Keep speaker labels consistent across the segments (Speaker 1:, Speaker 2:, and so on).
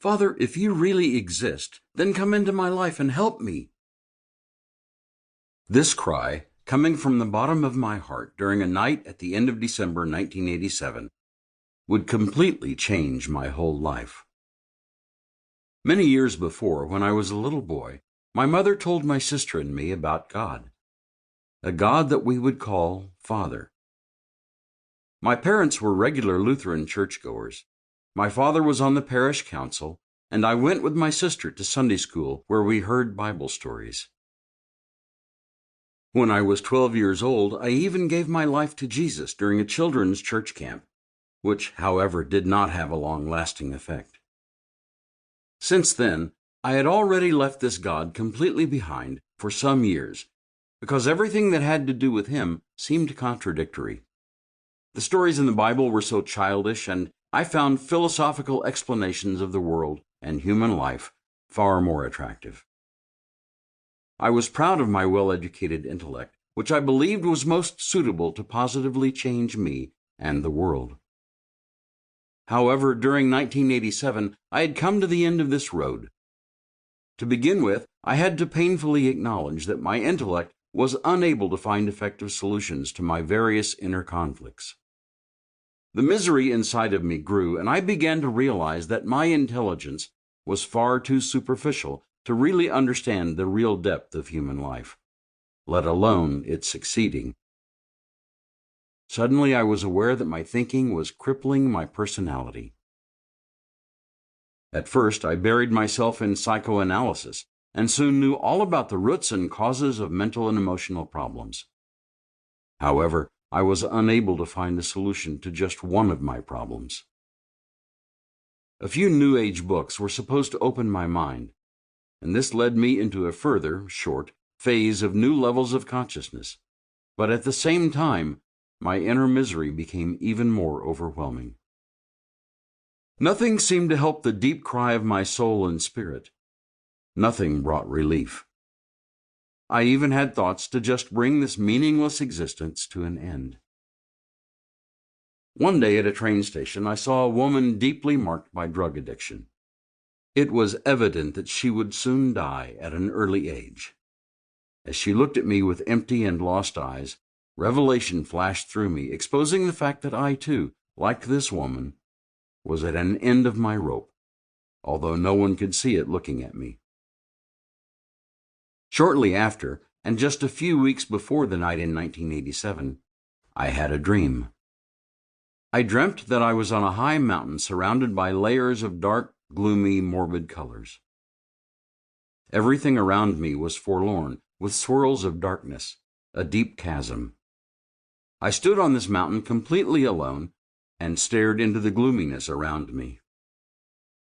Speaker 1: "Father, if you really exist, then come into my life and help me." This cry, coming from the bottom of my heart during a night at the end of December 1987, would completely change my whole life. Many years before, when I was a little boy, my mother told my sister and me about God, a God that we would call Father. My parents were regular Lutheran churchgoers. My father was on the parish council, and I went with my sister to Sunday school where we heard Bible stories. When I was 12 years old, I even gave my life to Jesus during a children's church camp, which, however, did not have a long-lasting effect. Since then, I had already left this God completely behind for some years, because everything that had to do with him seemed contradictory. The stories in the Bible were so childish, and I found philosophical explanations of the world and human life far more attractive. I was proud of my well-educated intellect, which I believed was most suitable to positively change me and the world. However, during 1987, I had come to the end of this road. To begin with, I had to painfully acknowledge that my intellect was unable to find effective solutions to my various inner conflicts. The misery inside of me grew, and I began to realize that my intelligence was far too superficial to really understand the real depth of human life, let alone its succeeding. Suddenly, I was aware that my thinking was crippling my personality. At first, I buried myself in psychoanalysis and soon knew all about the roots and causes of mental and emotional problems. However, I was unable to find a solution to just one of my problems. A few New Age books were supposed to open my mind, and this led me into a further, short, phase of new levels of consciousness. But at the same time, my inner misery became even more overwhelming. Nothing seemed to help the deep cry of my soul and spirit. Nothing brought relief. I even had thoughts to just bring this meaningless existence to an end. One day at a train station, I saw a woman deeply marked by drug addiction. It was evident that she would soon die at an early age. As she looked at me with empty and lost eyes, revelation flashed through me, exposing the fact that I, too, like this woman, was at an end of my rope, although no one could see it looking at me. Shortly after, and just a few weeks before the night in 1987, I had a dream. I dreamt that I was on a high mountain surrounded by layers of dark, gloomy, morbid colors. Everything around me was forlorn, with swirls of darkness, a deep chasm. I stood on this mountain completely alone and stared into the gloominess around me.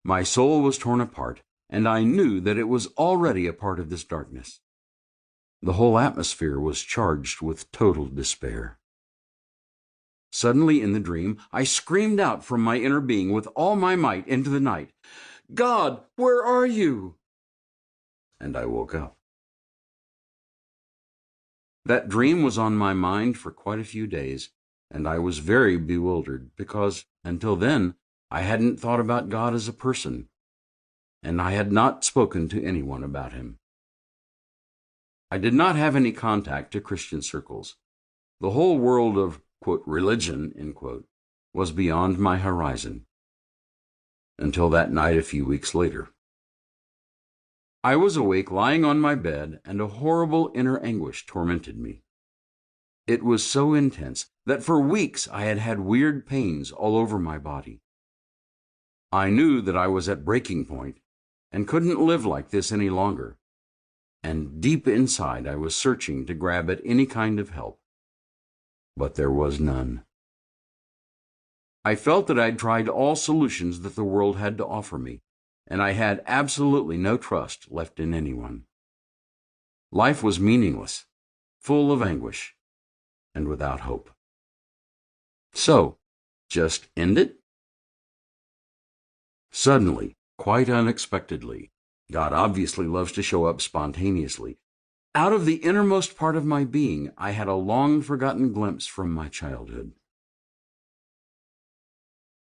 Speaker 1: My soul was torn apart, and I knew that it was already a part of this darkness. The whole atmosphere was charged with total despair. Suddenly in the dream, I screamed out from my inner being with all my might into the night, "God, where are you?" And I woke up. That dream was on my mind for quite a few days, and I was very bewildered because, until then, I hadn't thought about God as a person, and I had not spoken to anyone about him. I did not have any contact to Christian circles. The whole world of, quote, religion, end quote, was beyond my horizon. Until that night a few weeks later. I was awake lying on my bed, and a horrible inner anguish tormented me. It was so intense that for weeks I had had weird pains all over my body. I knew that I was at breaking point and couldn't live like this any longer, and deep inside I was searching to grab at any kind of help. But there was none. I felt that I'd tried all solutions that the world had to offer me, and I had absolutely no trust left in anyone. Life was meaningless, full of anguish, and without hope. So, just end it? Suddenly, quite unexpectedly, God obviously loves to show up spontaneously. Out of the innermost part of my being, I had a long-forgotten glimpse from my childhood.